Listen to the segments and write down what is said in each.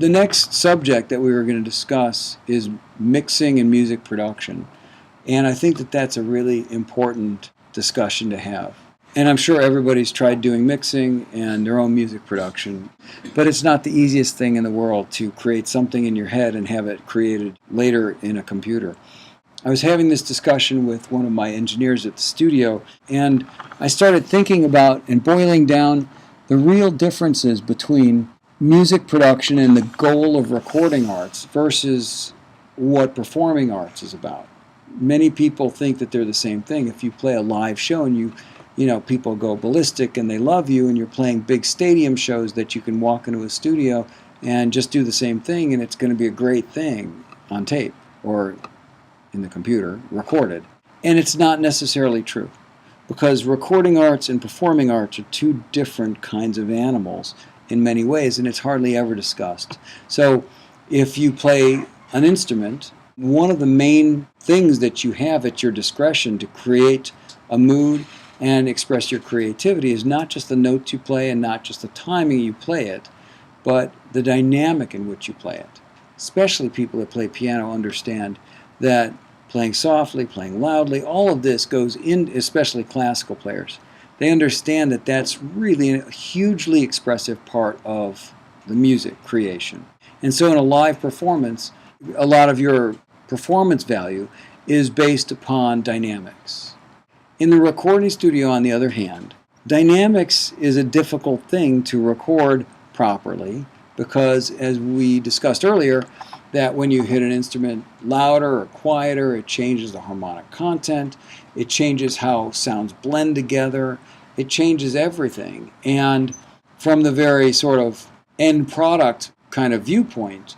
The next subject that we were going to discuss is mixing and music production. And I think that that's a really important discussion to have. And I'm sure everybody's tried doing mixing and their own music production, but it's not the easiest thing in the world to create something in your head and have it created later in a computer. I was having this discussion with one of my engineers at the studio, and I started thinking about and boiling down the real differences between music production and the goal of recording arts versus what performing arts is about. Many people think that they're the same thing. If you play a live show and you know, people go ballistic and they love you, and you're playing big stadium shows that you can walk into a studio and just do the same thing, and it's going to be a great thing on tape or in the computer, recorded. And it's not necessarily true, because recording arts and performing arts are two different kinds of animals in many ways, and it's hardly ever discussed. So if you play an instrument, one of the main things that you have at your discretion to create a mood and express your creativity is not just the notes you play and not just the timing you play it, but the dynamic in which you play it. Especially people that play piano understand that playing softly, playing loudly, all of this goes in, especially classical players. They understand that that's really a hugely expressive part of the music creation. And so in a live performance, a lot of your performance value is based upon dynamics. In the recording studio, on the other hand, dynamics is a difficult thing to record properly because, as we discussed earlier, that when you hit an instrument louder or quieter, it changes the harmonic content, it changes how sounds blend together, it changes everything. And from the very sort of end product kind of viewpoint,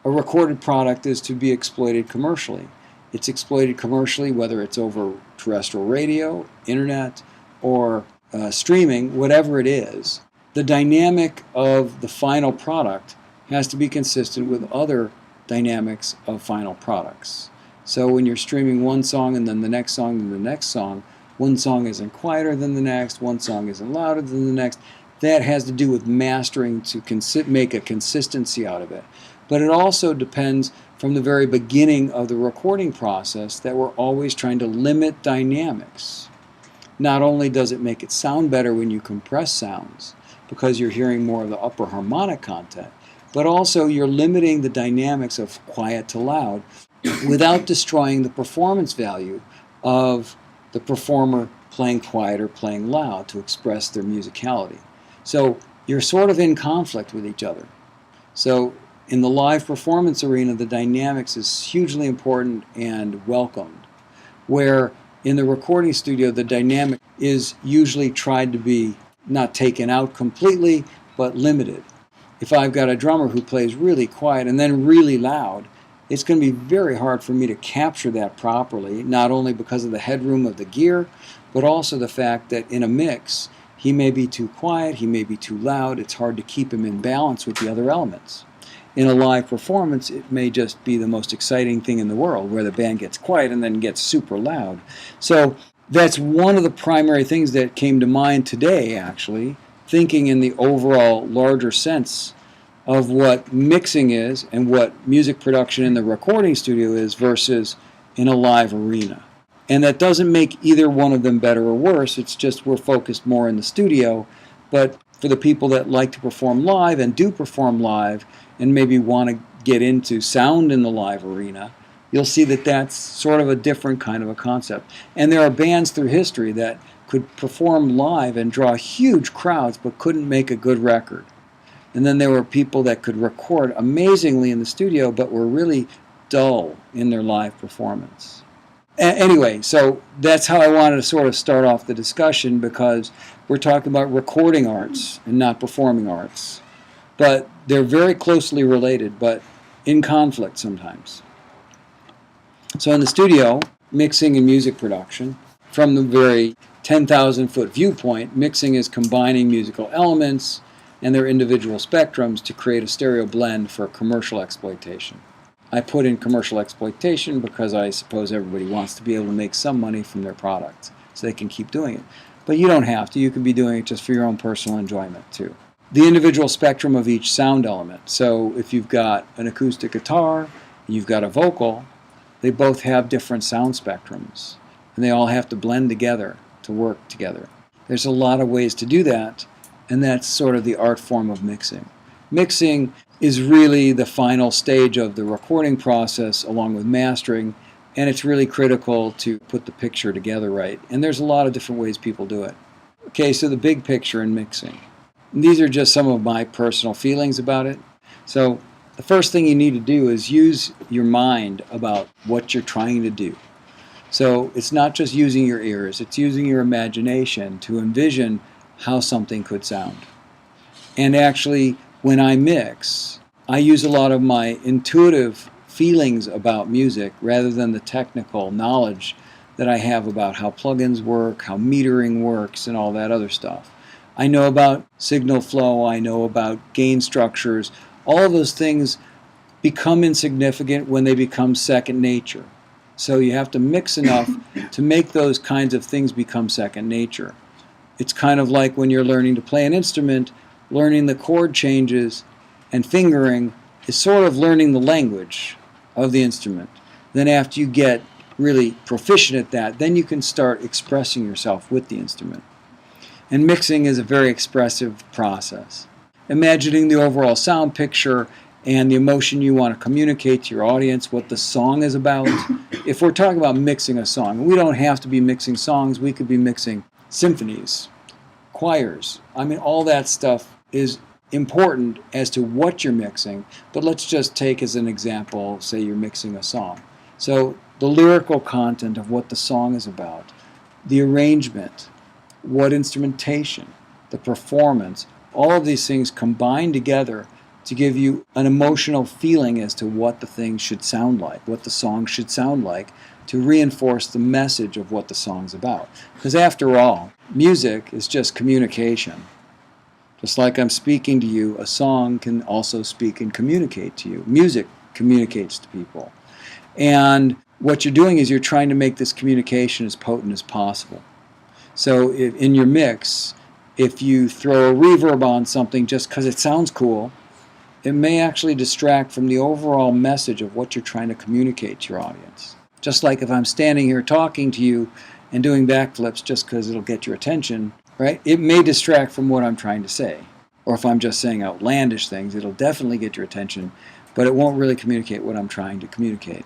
a recorded product is to be exploited commercially. It's exploited commercially whether it's over terrestrial radio, internet, or streaming, whatever it is. The dynamic of the final product has to be consistent with other dynamics of final products. So when you're streaming one song and then the next song and the next song, one song isn't quieter than the next, one song isn't louder than the next. That has to do with mastering to make a consistency out of it. But it also depends from the very beginning of the recording process that we're always trying to limit dynamics. Not only does it make it sound better when you compress sounds, because you're hearing more of the upper harmonic content, but also you're limiting the dynamics of quiet to loud without destroying the performance value of the performer playing quiet or playing loud to express their musicality. So you're sort of in conflict with each other. So in the live performance arena, the dynamics is hugely important and welcomed, where in the recording studio, the dynamic is usually tried to be not taken out completely, but limited. If I've got a drummer who plays really quiet and then really loud, it's going to be very hard for me to capture that properly, not only because of the headroom of the gear, but also the fact that in a mix, he may be too quiet, he may be too loud, it's hard to keep him in balance with the other elements. In a live performance, it may just be the most exciting thing in the world, where the band gets quiet and then gets super loud. So that's one of the primary things that came to mind today, actually, thinking in the overall larger sense of what mixing is and what music production in the recording studio is versus in a live arena. And that doesn't make either one of them better or worse, it's just we're focused more in the studio. But for the people that like to perform live and do perform live and maybe want to get into sound in the live arena, you'll see that that's sort of a different kind of a concept. And there are bands through history that could perform live and draw huge crowds but couldn't make a good record. And then there were people that could record amazingly in the studio but were really dull in their live performance. Anyway, so that's how I wanted to sort of start off the discussion, because we're talking about recording arts and not performing arts. But they're very closely related, but in conflict sometimes. So in the studio, mixing and music production, from the very 10,000-foot viewpoint, mixing is combining musical elements and their individual spectrums to create a stereo blend for commercial exploitation. I put in commercial exploitation because I suppose everybody wants to be able to make some money from their product so they can keep doing it. But you don't have to. You can be doing it just for your own personal enjoyment too. the individual spectrum of each sound element. So if you've got an acoustic guitar and you've got a vocal, they both have different sound spectrums, and they all have to blend together to work together. There's a lot of ways to do that, and that's sort of the art form of mixing. Mixing is really the final stage of the recording process along with mastering, and it's really critical to put the picture together right. And there's a lot of different ways people do it. Okay, so the big picture in mixing. And these are just some of my personal feelings about it. So the first thing you need to do is use your mind about what you're trying to do. So it's not just using your ears, it's using your imagination to envision how something could sound. And actually, when I mix, I use a lot of my intuitive feelings about music rather than the technical knowledge that I have about how plugins work, how metering works, and all that other stuff. I know about signal flow, I know about gain structures. All of those things become insignificant when they become second nature. So you have to mix enough to make those kinds of things become second nature. It's kind of like when you're learning to play an instrument, learning the chord changes and fingering is sort of learning the language of the instrument. Then after you get really proficient at that, then you can start expressing yourself with the instrument. And mixing is a very expressive process. Imagining the overall sound picture and the emotion you want to communicate to your audience, what the song is about. If we're talking about mixing a song, we don't have to be mixing songs, we could be mixing symphonies, choirs. I mean, all that stuff is important as to what you're mixing, but let's just take as an example, say you're mixing a song. So the lyrical content of what the song is about, the arrangement, what instrumentation, the performance, all of these things combine together to give you an emotional feeling as to what the thing should sound like, what the song should sound like, to reinforce the message of what the song's about. Because after all, music is just communication. Just like I'm speaking to you, a song can also speak and communicate to you. Music communicates to people. And what you're doing is you're trying to make this communication as potent as possible. So in your mix, if you throw a reverb on something just because it sounds cool, it may actually distract from the overall message of what you're trying to communicate to your audience. Just like if I'm standing here talking to you and doing backflips just because it'll get your attention, right? It may distract from what I'm trying to say. Or if I'm just saying outlandish things, it'll definitely get your attention, but it won't really communicate what I'm trying to communicate.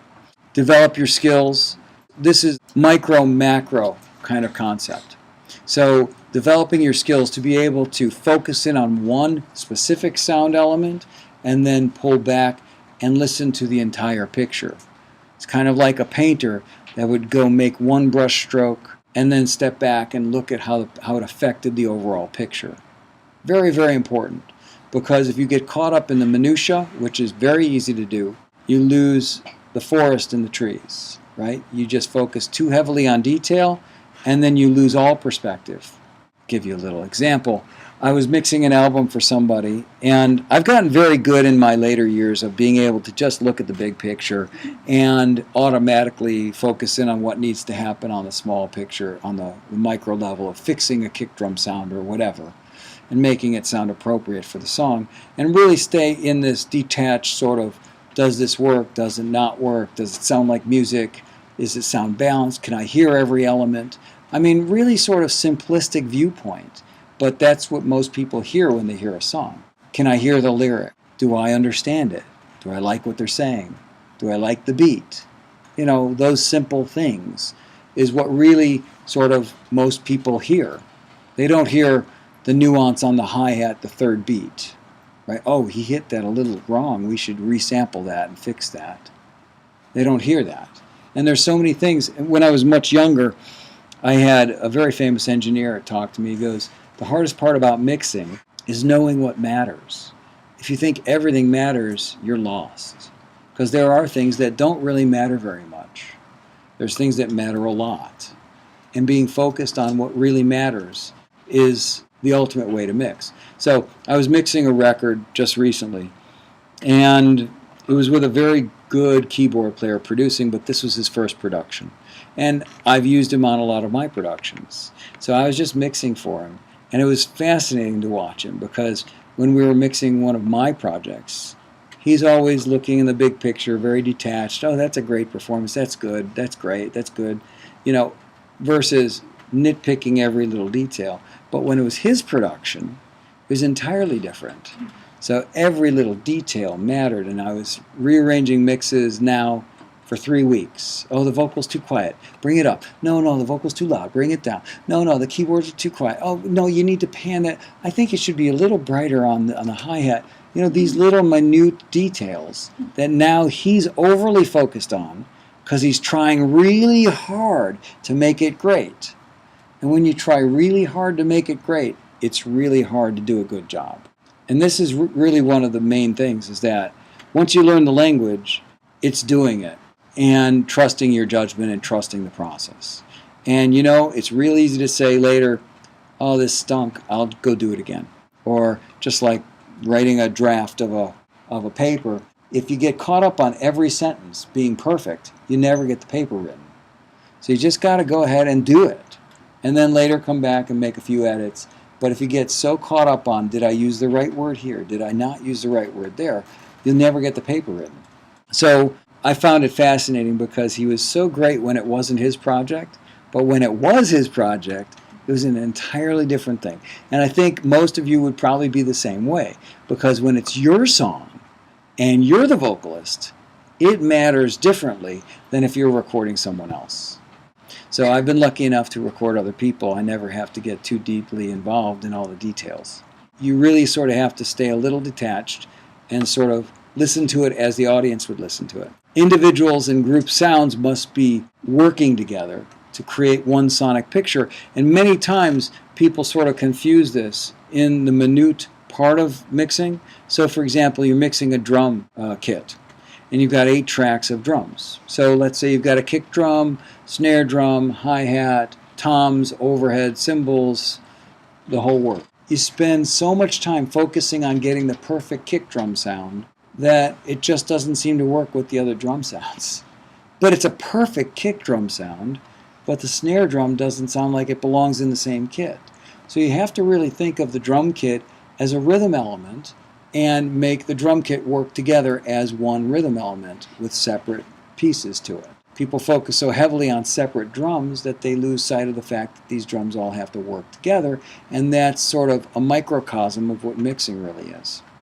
Develop your skills. This is micro-macro kind of concept. So developing your skills to be able to focus in on one specific sound element and then pull back and listen to the entire picture. It's kind of like a painter that would go make one brush stroke and then step back and look at how it affected the overall picture. Very, very important, because if you get caught up in the minutia, which is very easy to do, you lose the forest and the trees, right? You just focus too heavily on detail, and then you lose all perspective. I'll give you a little example. I was mixing an album for somebody, and I've gotten very good in my later years of being able to just look at the big picture and automatically focus in on what needs to happen on the small picture, on the micro level of fixing a kick drum sound or whatever, and making it sound appropriate for the song, and really stay in this detached sort of, does this work, does it not work, does it sound like music, does it sound balanced, can I hear every element? I mean, really sort of simplistic viewpoint. But that's what most people hear when they hear a song. Can I hear the lyric? Do I understand it? Do I like what they're saying? Do I like the beat? You know, those simple things is what really sort of most people hear. They don't hear the nuance on the hi-hat, the third beat. Right? Oh, he hit that a little wrong. We should resample that and fix that. They don't hear that. And there's so many things. When I was much younger, I had a very famous engineer talk to me. He goes, the hardest part about mixing is knowing what matters. If you think everything matters, you're lost. Because there are things that don't really matter very much. There's things that matter a lot. And being focused on what really matters is the ultimate way to mix. So I was mixing a record just recently, and it was with a very good keyboard player producing, but this was his first production. And I've used him on a lot of my productions. So I was just mixing for him. And it was fascinating to watch him because when we were mixing one of my projects, he's always looking in the big picture, very detached. Oh, that's a great performance. That's good. That's great. That's good. You know, versus nitpicking every little detail. But when it was his production, it was entirely different. So every little detail mattered, and I was rearranging mixes now for 3 weeks. Oh, the vocal's too quiet. Bring it up. No, the vocal's too loud. Bring it down. No, the keyboards are too quiet. Oh, no, you need to pan that. I think it should be a little brighter on the hi-hat. You know, these little minute details that now he's overly focused on because he's trying really hard to make it great. And when you try really hard to make it great, it's really hard to do a good job. And this is really one of the main things, is that once you learn the language, it's doing it and trusting your judgment and trusting the process. And you know, it's real easy to say later, oh, this stunk, I'll go do it again. Or just like writing a draft of a paper, if you get caught up on every sentence being perfect, you never get the paper written. So you just got to go ahead and do it. And then later come back and make a few edits. But if you get so caught up on, did I use the right word here? Did I not use the right word there? You'll never get the paper written. So I found it fascinating because he was so great when it wasn't his project, but when it was his project, it was an entirely different thing. And I think most of you would probably be the same way, because when it's your song and you're the vocalist, it matters differently than if you're recording someone else. So I've been lucky enough to record other people. I never have to get too deeply involved in all the details. You really sort of have to stay a little detached and sort of listen to it as the audience would listen to it. Individuals and group sounds must be working together to create one sonic picture. And many times people sort of confuse this in the minute part of mixing. So for example, you're mixing a drum kit, and you've got 8 tracks of drums. So let's say you've got a kick drum, snare drum, hi-hat, toms, overhead, cymbals, the whole work. You spend so much time focusing on getting the perfect kick drum sound that it just doesn't seem to work with the other drum sounds. But it's a perfect kick drum sound, but the snare drum doesn't sound like it belongs in the same kit. So you have to really think of the drum kit as a rhythm element and make the drum kit work together as one rhythm element with separate pieces to it. People focus so heavily on separate drums that they lose sight of the fact that these drums all have to work together, and that's sort of a microcosm of what mixing really is.